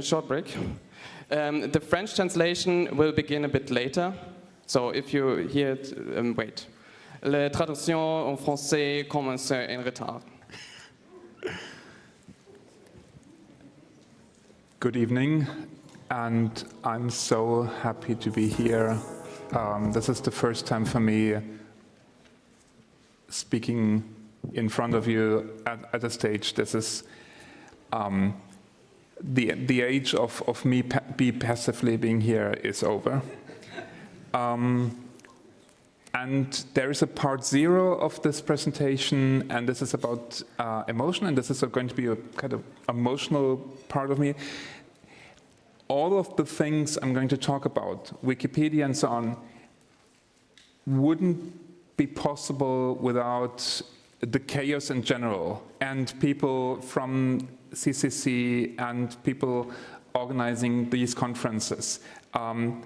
Short break. The French translation will begin a bit later, so if you hear it, wait. La traduction en français commence en retard. Good evening, and I'm so happy to be here. This is the first time for me speaking in front of you at a stage. This is the age of me be passively being here is over. And there is a part 0 of this presentation, and this is about emotion, and this is going to be a kind of emotional part of me. All of the things I'm going to talk about, Wikipedia and so on, wouldn't be possible without the chaos in general, and people from CCC and people organizing these conferences. And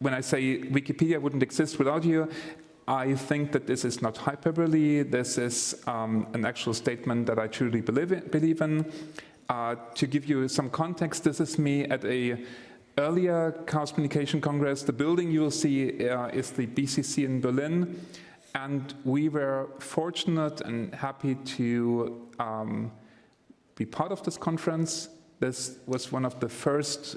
when I say Wikipedia wouldn't exist without you, I think that this is not hyperbole. This is an actual statement that I truly believe in. To give you some context, this is me at a earlier Chaos Communication Congress. The building you will see is the BCC in Berlin. And we were fortunate and happy to be part of this conference. This was one of the first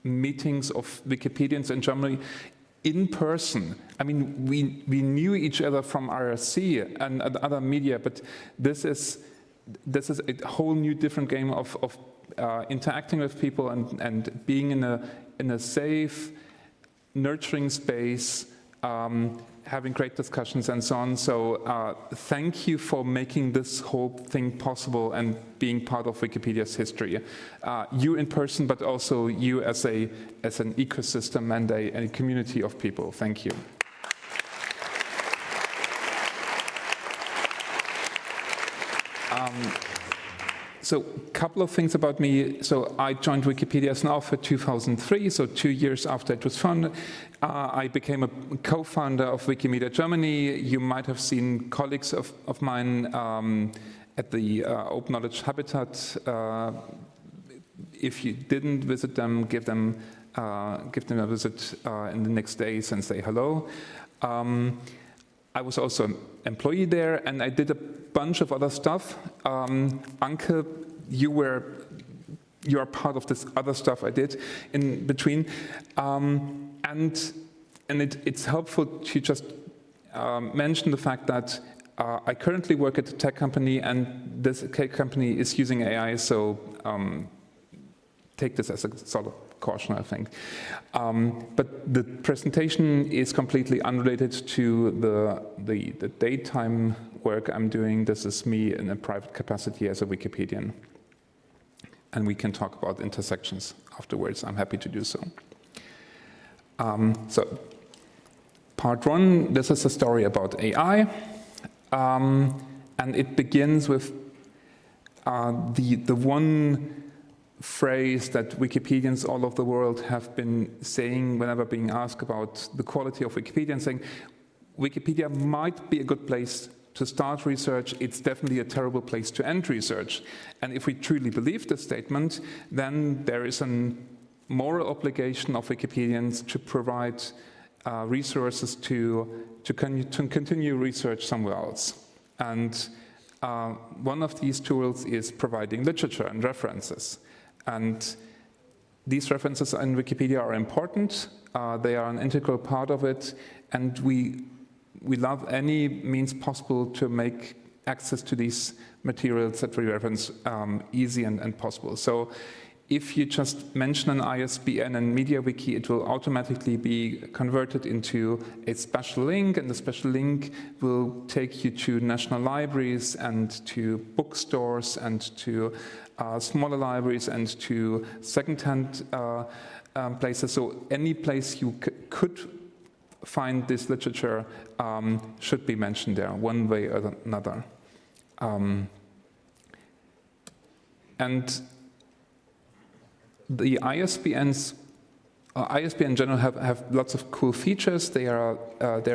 meetings of Wikipedians in Germany in person. I mean, we knew each other from RSC and other media, but this is a whole new different game of interacting with people and being in a safe, nurturing space, having great discussions and so on. So thank you for making this whole thing possible and being part of Wikipedia's history. You in person, but also you as an ecosystem and a community of people. Thank you. So a couple of things about me. So I joined Wikipedia as an author 2003, so 2 years after it was founded. I became a co-founder of Wikimedia Germany. You might have seen colleagues of mine at the Open Knowledge Habitat. If you didn't visit them, give them a visit in the next days and say hello. I was also an employee there, and I did a bunch of other stuff. Anke, you are part of this other stuff I did in between. And it's helpful to just mention the fact that I currently work at a tech company, and this tech company is using AI, so take this as a sort of caution, I think. But the presentation is completely unrelated to the daytime work I'm doing. This is me in a private capacity as a Wikipedian. And we can talk about intersections afterwards. I'm happy to do so. So, part 1, this is a story about AI. And it begins with the one phrase that Wikipedians all over the world have been saying whenever being asked about the quality of Wikipedia, and saying, Wikipedia might be a good place to start research, it's definitely a terrible place to end research. And if we truly believe this statement, then there is a moral obligation of Wikipedians to provide resources to continue research somewhere else. And one of these tools is providing literature and references. And these references in Wikipedia are important. They are an integral part of it, and we love any means possible to make access to these materials that we reference easy and possible. So if you just mention an ISBN in MediaWiki, it will automatically be converted into a special link, and the special link will take you to national libraries and to bookstores and to smaller libraries and to second-hand places. So any place you could find this literature should be mentioned there, one way or another. And the ISBNs ISBN in general have lots of cool features. There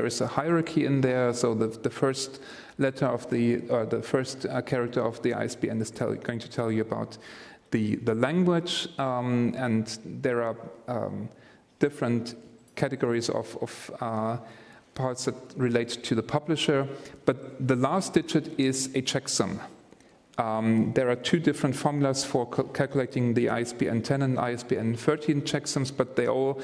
is a hierarchy in there, so the first letter of the first character of the ISBN is going to tell you about the language, and there are different categories of parts that relate to the publisher, but the last digit is a checksum. There are two different formulas for calculating the ISBN 10 and ISBN 13 checksums, but they all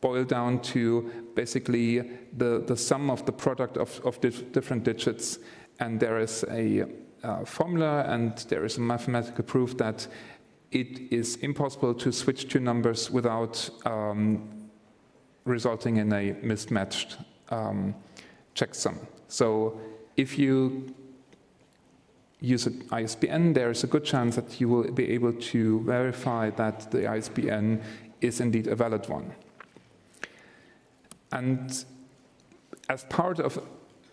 boil down to basically the sum of the product of different digits. And there is a formula and there is a mathematical proof that it is impossible to switch two numbers without resulting in a mismatched checksum. So if you use an ISBN, there is a good chance that you will be able to verify that the ISBN is indeed a valid one. And as part of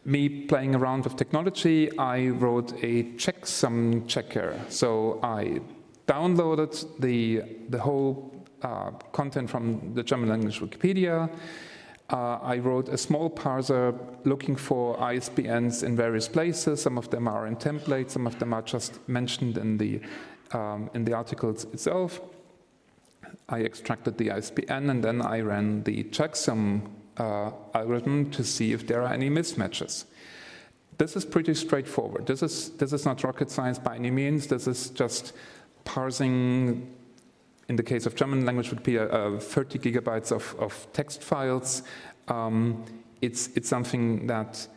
me playing around with technology, I wrote a checksum checker. So I downloaded the whole content from the German language Wikipedia. I wrote a small parser looking for ISBNs in various places. Some of them are in templates, some of them are just mentioned in the articles itself. I extracted the ISBN and then I ran the checksum algorithm to see if there are any mismatches. This is pretty straightforward. This is not rocket science by any means. This is just parsing, in the case of German language Wikipedia, 30 gigabytes of text files. It's something that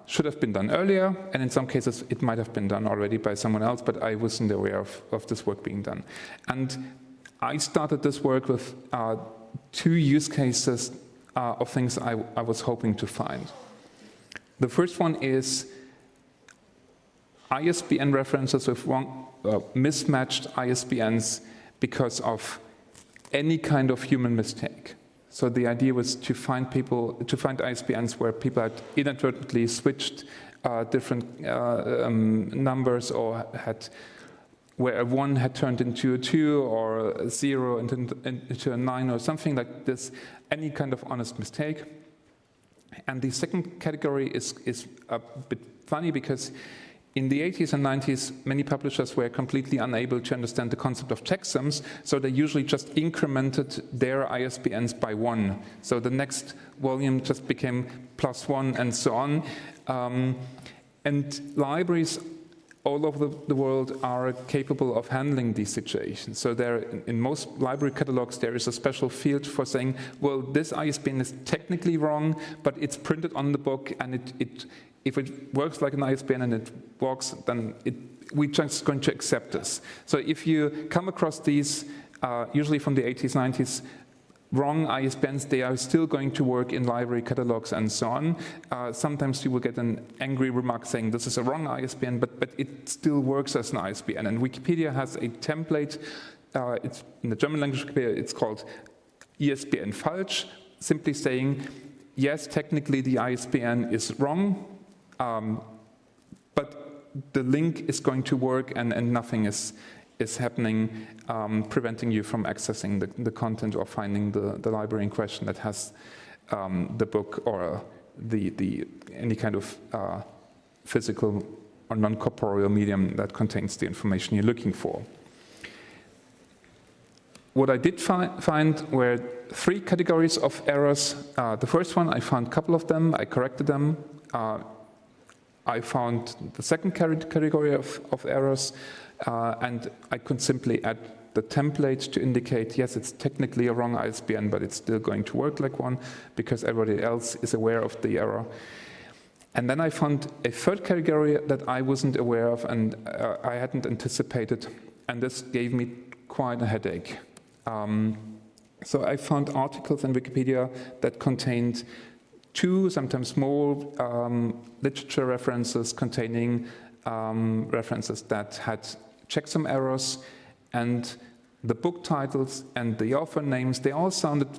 should have been done earlier, and in some cases it might have been done already by someone else, but I wasn't aware of this work being done. And I started this work with two use cases of things I was hoping to find. The first one is ISBN references with mismatched ISBNs because of any kind of human mistake. So the idea was to find ISBNs where people had inadvertently switched different numbers, or where a 1 had turned into a 2 or a 0 into a 9 or something like this, any kind of honest mistake. And the second category is a bit funny because in the 80s and 90s, many publishers were completely unable to understand the concept of checksums, so they usually just incremented their ISBNs by 1. So the next volume just became +1 and so on. And libraries all over the world are capable of handling these situations. So there, in most library catalogs, there is a special field for saying, well, this ISBN is technically wrong, but it's printed on the book, and if it works like an ISBN and it works, then we're just going to accept this. So if you come across these, usually from the 80s, 90s, wrong ISBNs, they are still going to work in library catalogs and so on. Sometimes you will get an angry remark saying this is a wrong ISBN, but it still works as an ISBN. And Wikipedia has a template. It's in the German language Wikipedia, it's called ISBN falsch, simply saying, yes, technically the ISBN is wrong, but the link is going to work and nothing is happening, preventing you from accessing the content or finding the library in question that has the book or any kind of physical or non-corporeal medium that contains the information you're looking for. What I did find were 3 categories of errors. The first one, I found a couple of them, I corrected them. I found the second category of errors, and I could simply add the template to indicate, yes, it's technically a wrong ISBN, but it's still going to work like one because everybody else is aware of the error. And then I found a third category that I wasn't aware of and I hadn't anticipated, and this gave me quite a headache. So I found articles in Wikipedia that contained 2, sometimes more, literature references containing references that had checksum errors, and the book titles and the author names, they all sounded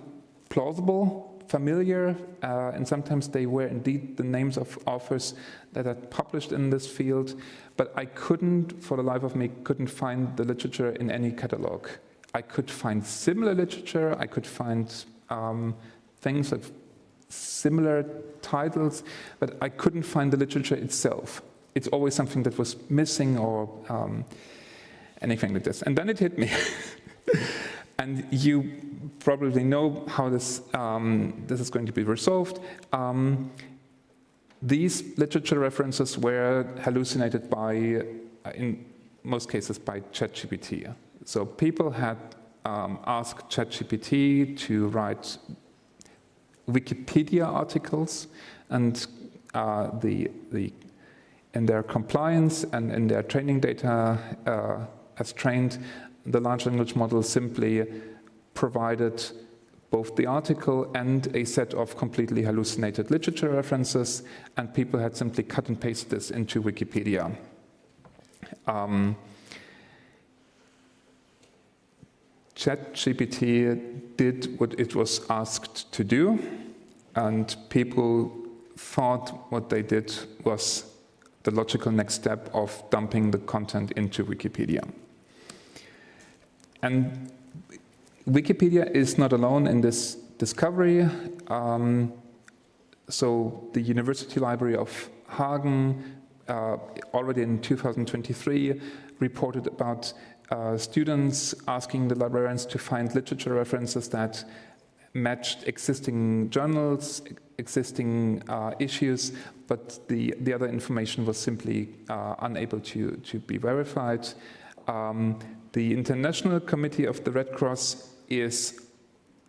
plausible, familiar, and sometimes they were indeed the names of authors that had published in this field, but I couldn't, for the life of me, couldn't find the literature in any catalog. I could find similar literature, I could find things like similar titles, but I couldn't find the literature itself. It's always something that was missing or anything like this. And then it hit me. And you probably know how this is going to be resolved. These literature references were hallucinated by, in most cases, by ChatGPT. So people had asked ChatGPT to write Wikipedia articles, and in their compliance and in their training data as trained, the large language model simply provided both the article and a set of completely hallucinated literature references, and people had simply cut and pasted this into Wikipedia. ChatGPT did what it was asked to do, and people thought what they did was the logical next step of dumping the content into Wikipedia. And Wikipedia is not alone in this discovery. So the University Library of Hagen, already in 2023, reported about students asking the librarians to find literature references that matched existing journals, existing issues, but the other information was simply unable to be verified. The International Committee of the Red Cross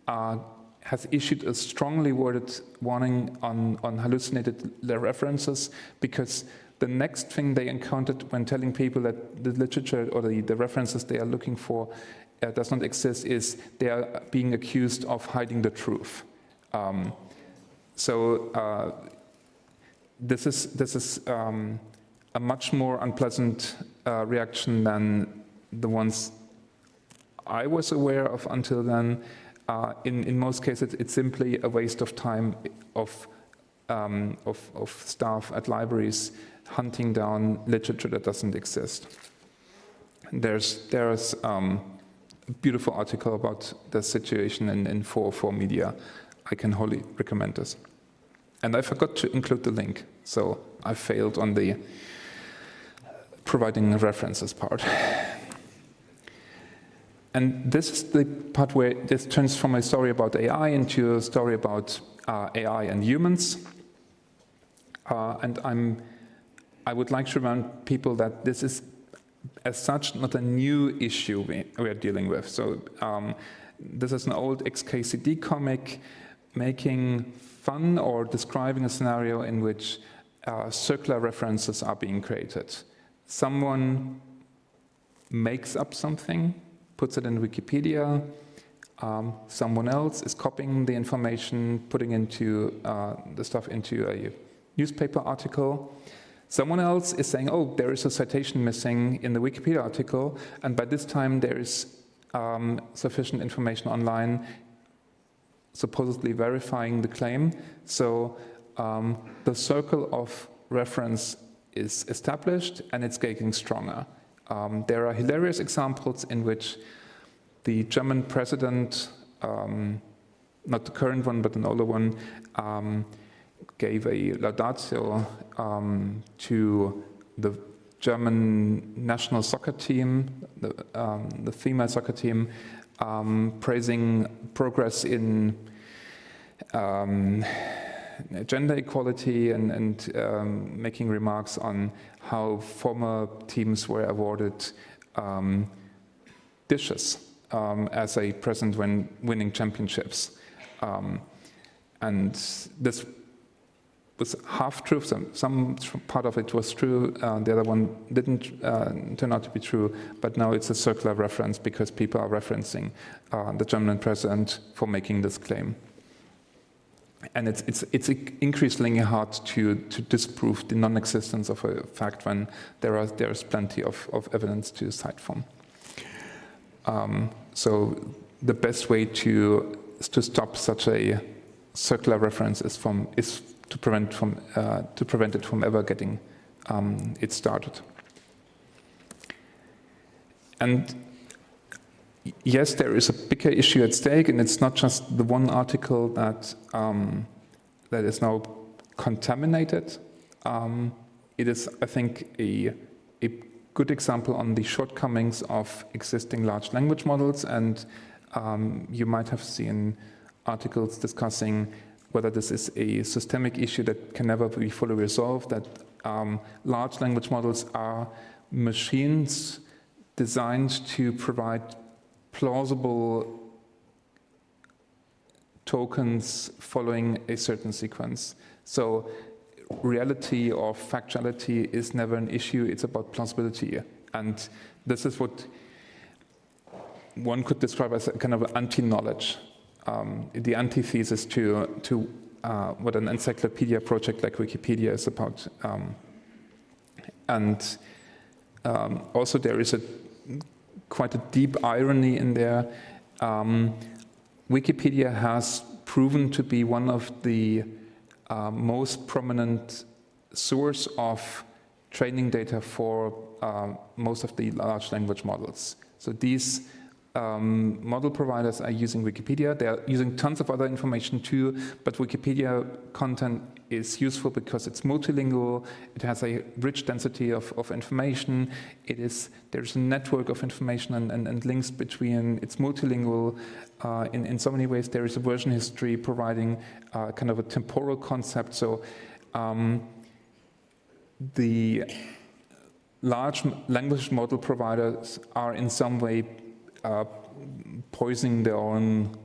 has issued a strongly worded warning on hallucinated references, because the next thing they encountered when telling people that the literature or the references they are looking for does not exist is they are being accused of hiding the truth. This is a much more unpleasant reaction than the ones I was aware of until then. In most cases, it's simply a waste of time of staff at libraries hunting down literature that doesn't exist. There's a beautiful article about the situation in 404 Media. I can wholly recommend this. And I forgot to include the link, so I failed on the providing references part. And this is the part where this turns from a story about AI into a story about AI and humans. And I would like to remind people that this is, as such, not a new issue we are dealing with. So this is an old XKCD comic making fun or describing a scenario in which circular references are being created. Someone makes up something, puts it in Wikipedia, someone else is copying the information, putting into the stuff into a newspaper article. Someone else is saying, oh, there is a citation missing in the Wikipedia article, and by this time there is sufficient information online supposedly verifying the claim. So the circle of reference is established and it's getting stronger. There are hilarious examples in which the German president, not the current one, but an older one, gave a laudatio to the German national soccer team, the female soccer team, praising progress in gender equality and making remarks on how former teams were awarded dishes as a present when winning championships. And this was half true. Some part of it was true. The other one didn't turn out to be true. But now it's a circular reference because people are referencing the German president for making this claim. And it's increasingly hard to disprove the non-existence of a fact when there's plenty of evidence to cite from. So the best way to stop such a circular reference is to prevent it from ever getting it started. And yes, there is a bigger issue at stake, and it's not just the one article that that is now contaminated. It is, I think, a good example on the shortcomings of existing large language models, and you might have seen articles discussing whether this is a systemic issue that can never be fully resolved, that large language models are machines designed to provide plausible tokens following a certain sequence. So reality or factuality is never an issue, it's about plausibility. And this is what one could describe as a kind of anti-knowledge, the antithesis to what an encyclopedia project like Wikipedia is about. Also there is quite a deep irony in there. Wikipedia has proven to be one of the most prominent source of training data for most of the large language models. So these model providers are using Wikipedia. They are using tons of other information too, but Wikipedia content is useful because it's multilingual, it has a rich density of information, there's a network of information and links between, it's multilingual. In so many ways, there is a version history providing kind of a temporal concept. So the large language model providers are in some way poisoning their own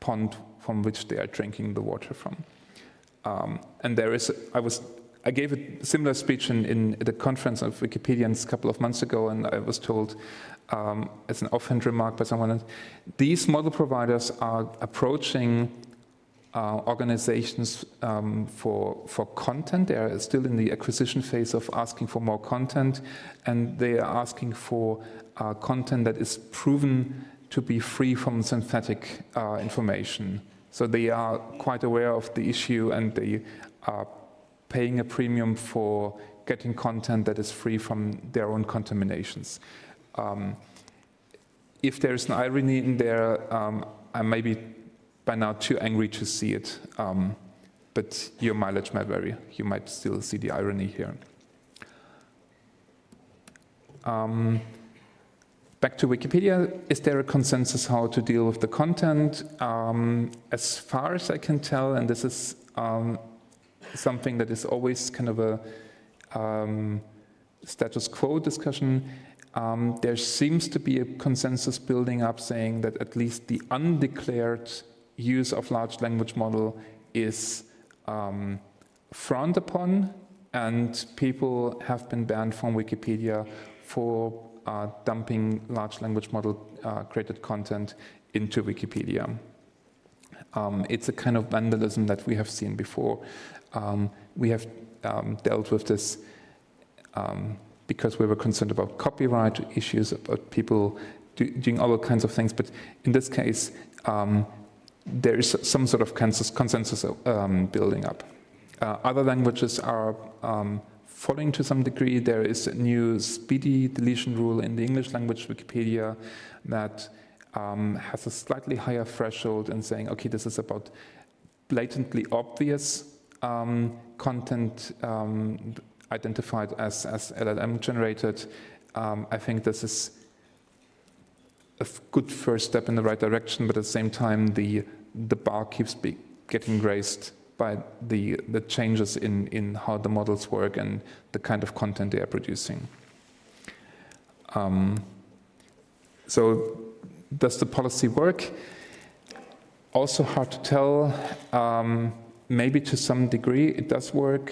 pond from which they are drinking the water from. And there is, I gave a similar speech in the conference of Wikipedians a couple of months ago, and I was told, as an offhand remark by someone, these model providers are approaching organizations for content. They are still in the acquisition phase of asking for more content, and they are asking for content that is proven to be free from synthetic information. So they are quite aware of the issue, and they are paying a premium for getting content that is free from their own contaminations. If there's an irony in there, I may be by now too angry to see it, but your mileage may vary. You might still see the irony here. Back to Wikipedia, is there a consensus how to deal with the content? As far as I can tell, and this is something that is always kind of a status quo discussion, there seems to be a consensus building up saying that at least the undeclared use of large language model is frowned upon, and people have been banned from Wikipedia for dumping large language model created content into Wikipedia. It's a kind of vandalism that we have seen before. We have dealt with this because we were concerned about copyright issues, about people doing all kinds of things. But in this case, there is some sort of consensus building up. Other languages are following to some degree. There is a new speedy deletion rule in the English language Wikipedia that has a slightly higher threshold and saying, okay, this is about blatantly obvious content identified as LLM generated. I think this is a good first step in the right direction, but at the same time, the bar keeps getting raised by the changes in how the models work and the kind of content they are producing. So does the policy work? Also hard to tell. Maybe to some degree it does work,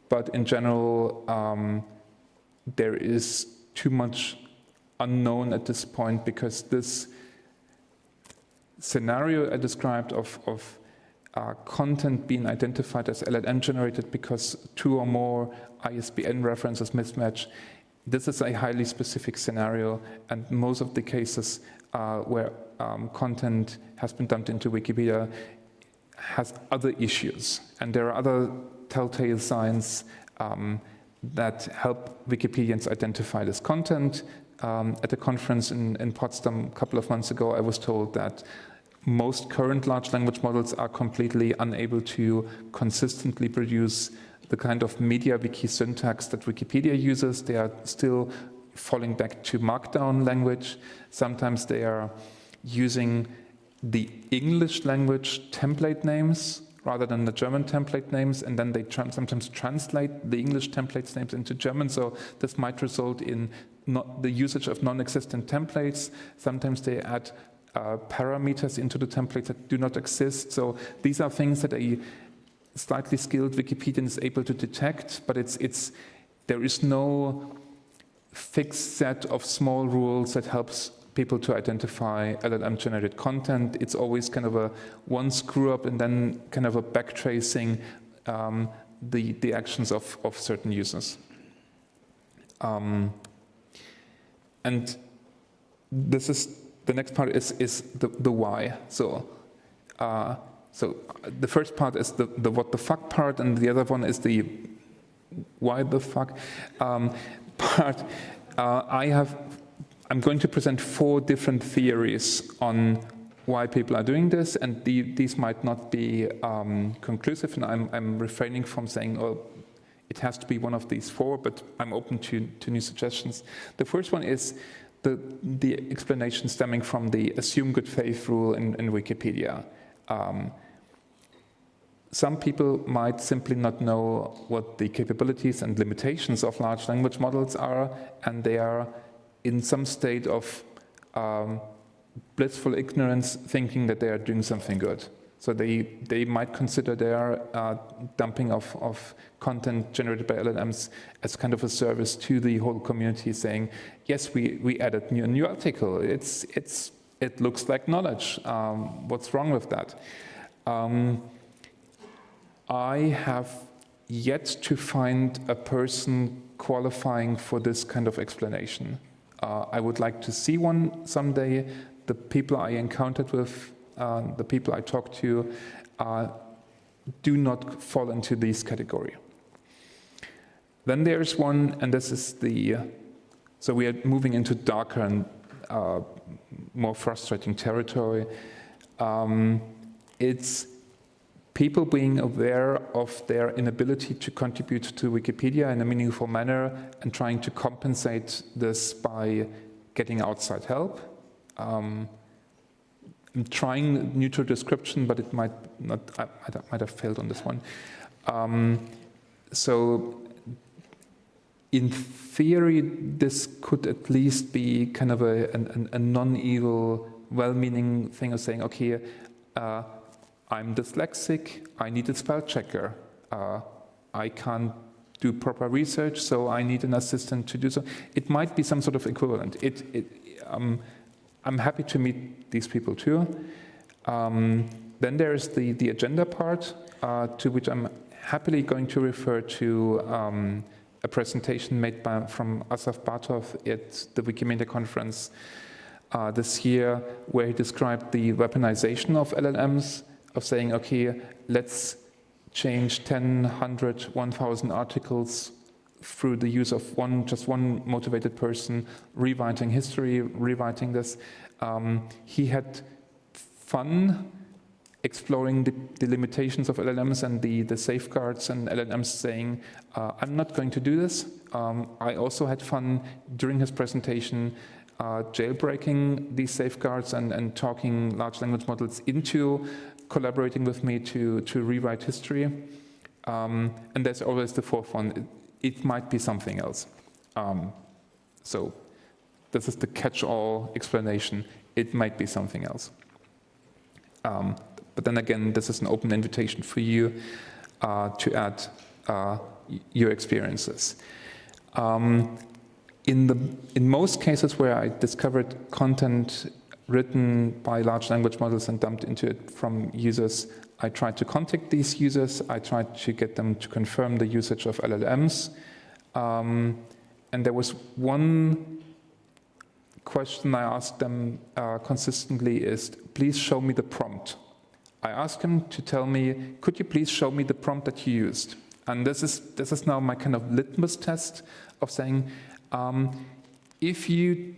but in general there is too much unknown at this point, because this scenario I described of content being identified as LLM generated because two or more ISBN references mismatch, this is a highly specific scenario, and most of the cases where content has been dumped into Wikipedia has other issues, and there are other telltale signs that help Wikipedians identify this content. at a conference in Potsdam a couple of months ago, I was told that most current large language models are completely unable to consistently produce the kind of MediaWiki syntax that Wikipedia uses. They are still falling back to Markdown language. Sometimes they are using the English language template names rather than the German template names, and then they sometimes translate the English template names into German, so this might result in not the usage of non-existent templates. Sometimes they add parameters into the templates that do not exist. So these are things that a slightly skilled Wikipedian is able to detect, but there is no fixed set of small rules that helps people to identify LLM-generated content. It's always kind of a one screw-up and then kind of a backtracing the actions of certain users. And this is the next part is the why. So the first part is the what the fuck part, and the other one is the why the fuck part. I'm going to present 4 different theories on why people are doing this, and these might not be conclusive, and I'm refraining from saying, oh, it has to be one of these 4, but I'm open to new suggestions. The first one is the explanation stemming from the assume good faith rule in Wikipedia. Some people might simply not know what the capabilities and limitations of large language models are, and they are in some state of blissful ignorance, thinking that they are doing something good. So they might consider their dumping of content generated by LLMs as kind of a service to the whole community, saying, yes, we added a new article. It looks like knowledge. What's wrong with that? I have yet to find a person qualifying for this kind of explanation. I would like to see one someday. The people I encountered with, the people I talked to, do not fall into this category. Then there's one, and this is so we are moving into darker and more frustrating territory. It's people being aware of their inability to contribute to Wikipedia in a meaningful manner and trying to compensate this by getting outside help. I'm trying neutral description, but it might not. I might have failed on this one. So, in theory, this could at least be kind of a non-evil, well-meaning thing of saying, okay, I'm dyslexic, I need a spell checker. I can't do proper research, so I need an assistant to do so. It might be some sort of equivalent. I'm happy to meet these people too. Then there's the agenda part, to which I'm happily going to refer to a presentation made from Asaf Bartov at the Wikimedia conference this year, where he described the weaponization of LLMs, of saying, okay, let's change 10, 100, 1,000 articles through the use of just one motivated person, rewriting history, rewriting this. He had fun exploring the limitations of LLMs and the safeguards, and LLMs saying, I'm not going to do this. I also had fun during his presentation jailbreaking these safeguards and talking large language models into collaborating with me to rewrite history. And there's always the fourth one. It might be something else. So this is the catch-all explanation. It might be something else. But then again, this is an open invitation for you to add your experiences. In most cases where I discovered content written by large language models and dumped into it from users, I tried to contact these users. I tried to get them to confirm the usage of LLMs. And there was one question I asked them consistently is, please show me the prompt. I asked him to tell me, could you please show me the prompt that you used? And this is now my kind of litmus test of saying, if you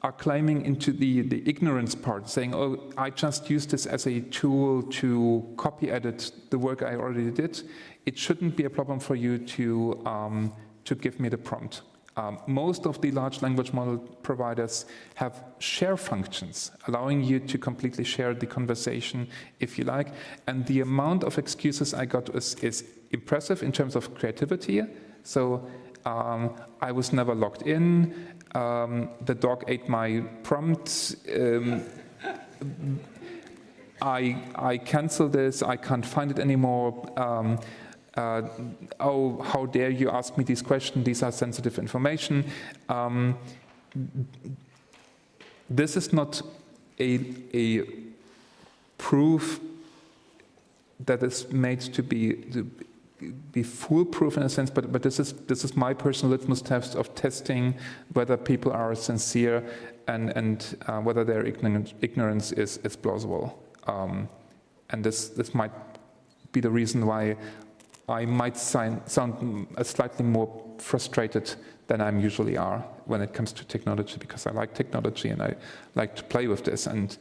are climbing into the ignorance part, saying, oh, I just use this as a tool to copy edit the work I already did, it shouldn't be a problem for you to give me the prompt. Most of the large language model providers have share functions, allowing you to completely share the conversation if you like. And the amount of excuses I got is impressive in terms of creativity. So I was never logged in. The dog ate my prompt. I cancel this. I can't find it anymore. Oh, how dare you ask me these questions? These are sensitive information. This is not a proof that is made to be foolproof in a sense, but this is my personal litmus test of testing whether people are sincere and whether their ignorance is plausible. And this might be the reason why I might sound slightly more frustrated than I usually are when it comes to technology, because I like technology and I like to play with this, and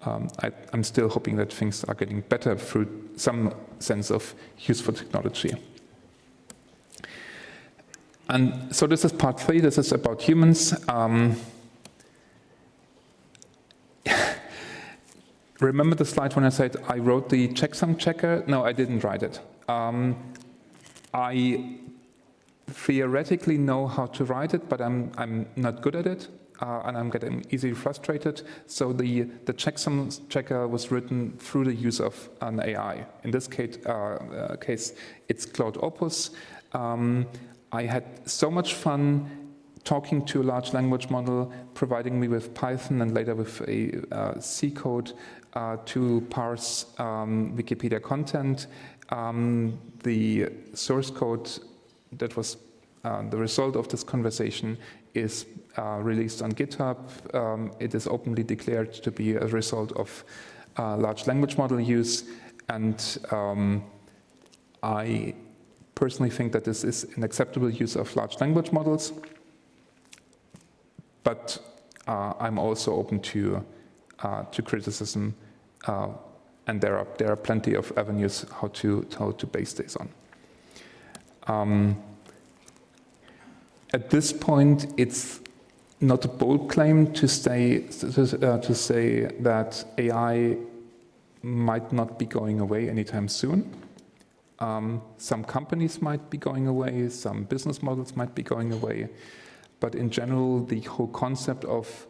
I'm still hoping that things are getting better through some sense of useful technology. And so this is part 3, this is about humans. Remember the slide when I said I wrote the checksum checker? No, I didn't write it. I theoretically know how to write it, but I'm not good at it, and I'm getting easily frustrated. So the checksum checker was written through the use of an AI. In this case, it's Claude Opus. I had so much fun talking to a large language model, providing me with Python and later with a C code to parse Wikipedia content. The source code that was the result of this conversation is released on GitHub. It is openly declared to be a result of large language model use, and I personally think that this is an acceptable use of large language models, but I'm also open to criticism, and there are plenty of avenues how to base this on. At this point, it's not a bold claim to say that AI might not be going away anytime soon. Some companies might be going away, some business models might be going away, but in general, the whole concept of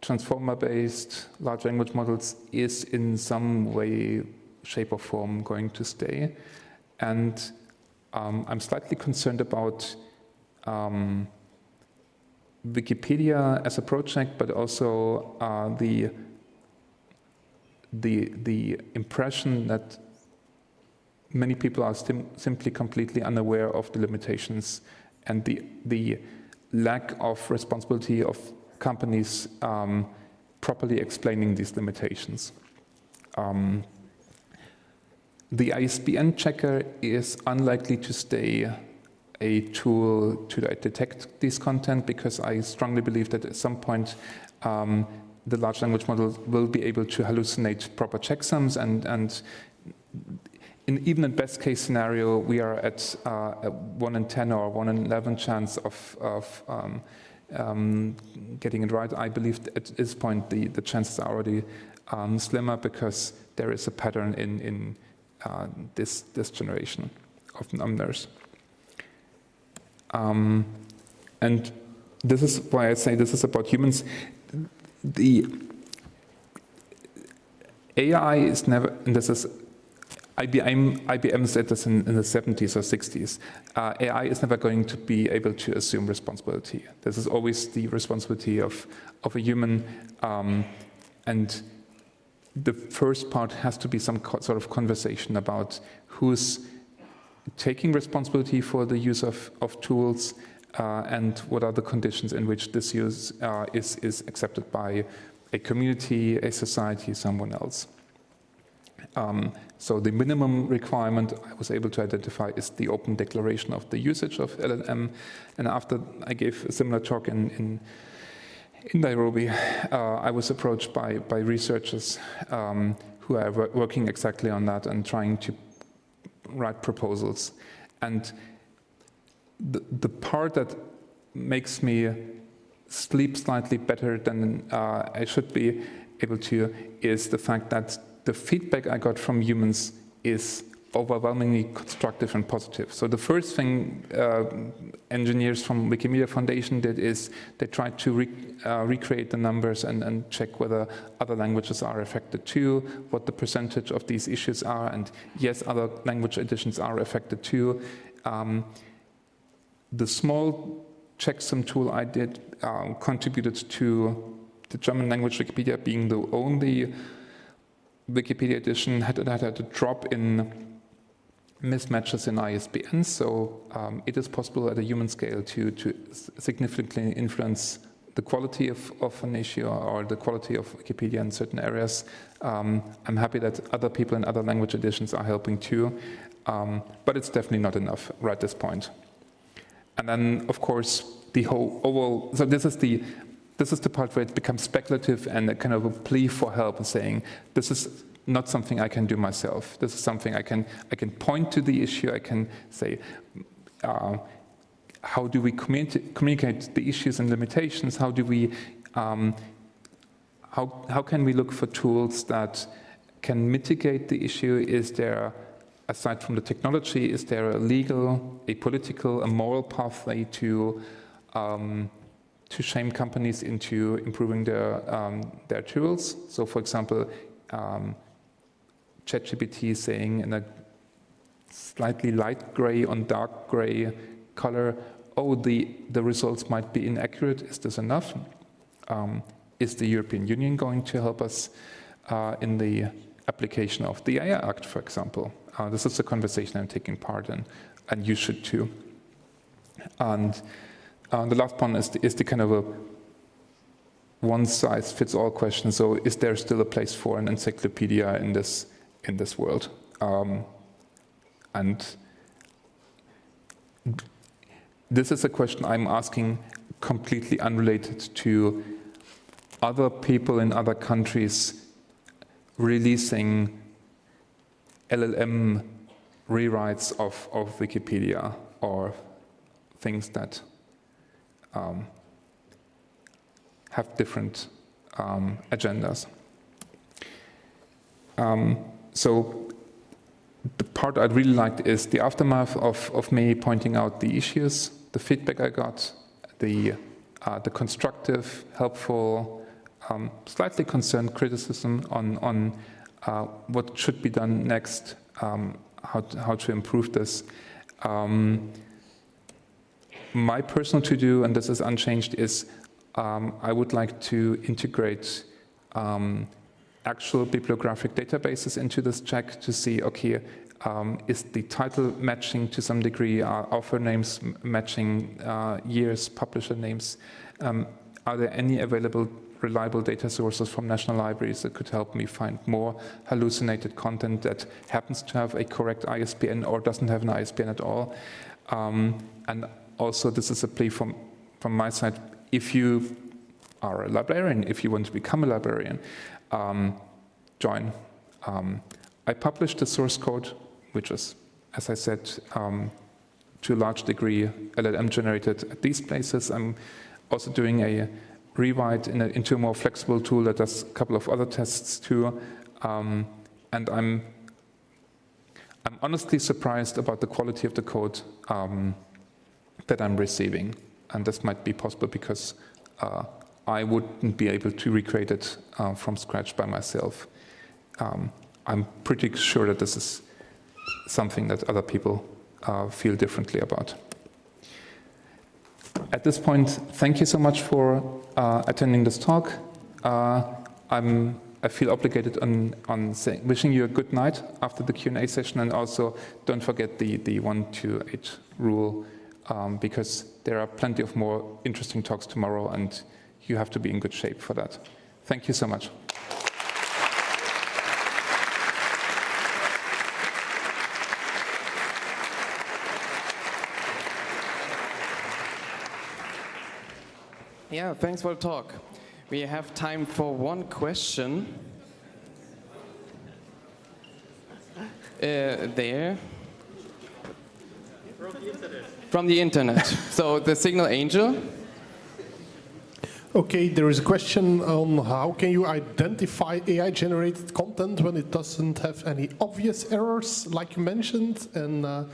transformer-based large language models is in some way, shape or form going to stay. And I'm slightly concerned about Wikipedia as a project, but also the impression that many people are simply completely unaware of the limitations and the lack of responsibility of companies properly explaining these limitations. The ISBN checker is unlikely to stay a tool to detect this content, because I strongly believe that at some point the large language model will be able to hallucinate proper checksums, and even in best case scenario, we are at a 1 in 10 or 1 in 11 chance of getting it right. I believe at this point the chances are already slimmer, because there is a pattern in this generation of numbers. And this is why I say this is about humans. The AI is never, and this is IBM said this in the 70s or 60s. AI is never going to be able to assume responsibility. This is always the responsibility of a human, and the first part has to be some sort of conversation about who's taking responsibility for the use of tools, and what are the conditions in which this use is accepted by a community, a society, someone else. So the minimum requirement I was able to identify is the open declaration of the usage of LLM. And after I gave a similar talk in Nairobi, I was approached by researchers who are working exactly on that and trying to write proposals. And the part that makes me sleep slightly better than I should be able to is the fact that the feedback I got from humans is overwhelmingly constructive and positive. So the first thing engineers from Wikimedia Foundation did is they tried to recreate the numbers and check whether other languages are affected too, what the percentage of these issues are, and yes, other language editions are affected too. The small checksum tool I did contributed to the German language Wikipedia being the only Wikipedia edition that had a drop in mismatches in ISBN, so it is possible at a human scale to significantly influence the quality of an issue or the quality of Wikipedia in certain areas. I'm happy that other people in other language editions are helping too, but it's definitely not enough right at this point. And then, of course, the whole overall, so this is the part where it becomes speculative and a kind of a plea for help and saying, this is not something I can do myself. This is something I can point to the issue. I can say, how do we communicate the issues and limitations? How do we, how can we look for tools that can mitigate the issue? Is there, aside from the technology, is there a legal, a political, a moral pathway to shame companies into improving their tools? So, for example, ChatGPT saying in a slightly light gray on dark gray color, oh, the results might be inaccurate. Is this enough? Is the European Union going to help us in the application of the AI Act, for example? This is a conversation I'm taking part in, and you should too. And the last one is the kind of a one-size-fits-all question. So, is there still a place for an encyclopedia in this world? And this is a question I'm asking completely unrelated to other people in other countries releasing LLM rewrites of Wikipedia or things that have different agendas. So the part I'd really liked is the aftermath of me pointing out the issues, the feedback I got, the constructive, helpful, slightly concerned criticism on what should be done next, how to improve this. My personal to-do, and this is unchanged, is I would like to integrate actual bibliographic databases into this check to see, okay, is the title matching to some degree? Are author names matching years, publisher names? Are there any available reliable data sources from national libraries that could help me find more hallucinated content that happens to have a correct ISBN or doesn't have an ISBN at all? And also, this is a plea from my side. If you are a librarian, if you want to become a librarian, join. I published the source code, which is, as I said, to a large degree LLM generated at these places. I'm also doing a rewrite into a more flexible tool that does a couple of other tests too. And I'm honestly surprised about the quality of the code that I'm receiving. And this might be possible because I wouldn't be able to recreate it from scratch by myself. I'm pretty sure that this is something that other people feel differently about. At this point, thank you so much for attending this talk. I feel obligated on wishing you a good night after the Q&A session, and also don't forget the 1 to 8 rule, because there are plenty of more interesting talks tomorrow, and you have to be in good shape for that. Thank you so much. Yeah, thanks for the talk. We have time for one question. There. From the internet. From the internet. So the Signal Angel. Okay, there is a question on how can you identify AI-generated content when it doesn't have any obvious errors, like you mentioned, and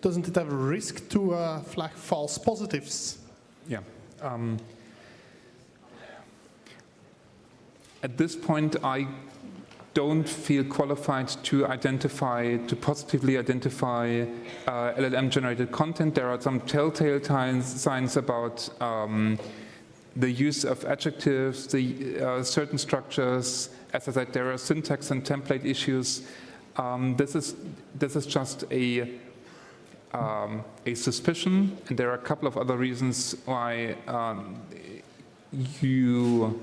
doesn't it have a risk to flag false positives? Yeah. At this point, I don't feel qualified to positively identify LLM-generated content. There are some telltale signs about the use of adjectives, the certain structures. As I said, there are syntax and template issues. This is just a suspicion, and there are a couple of other reasons why you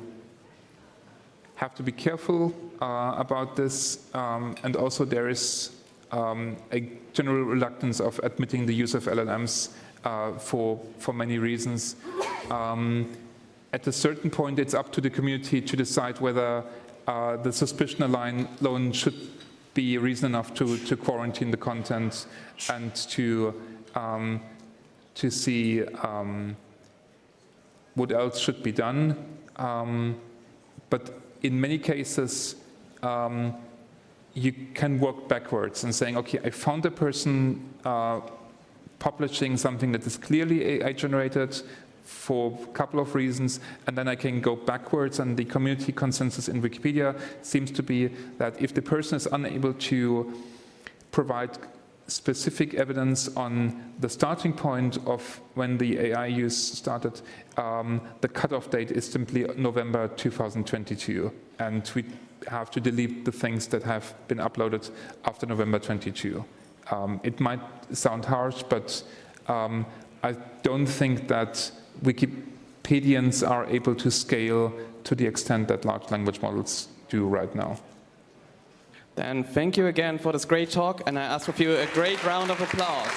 have to be careful about this, and also there is a general reluctance of admitting the use of LLMs for many reasons. At a certain point, it's up to the community to decide whether the suspicion alone should be reason enough to quarantine the content and to see what else should be done. But in many cases, you can work backwards and saying, okay, I found a person publishing something that is clearly AI-generated for a couple of reasons, and then I can go backwards, and the community consensus in Wikipedia seems to be that if the person is unable to provide specific evidence on the starting point of when the AI use started, the cutoff date is simply November 2022, and we have to delete the things that have been uploaded after November 22. It might sound harsh, but I don't think that Wikipedians are able to scale to the extent that large language models do right now. Then thank you again for this great talk, and I ask of you a great round of applause.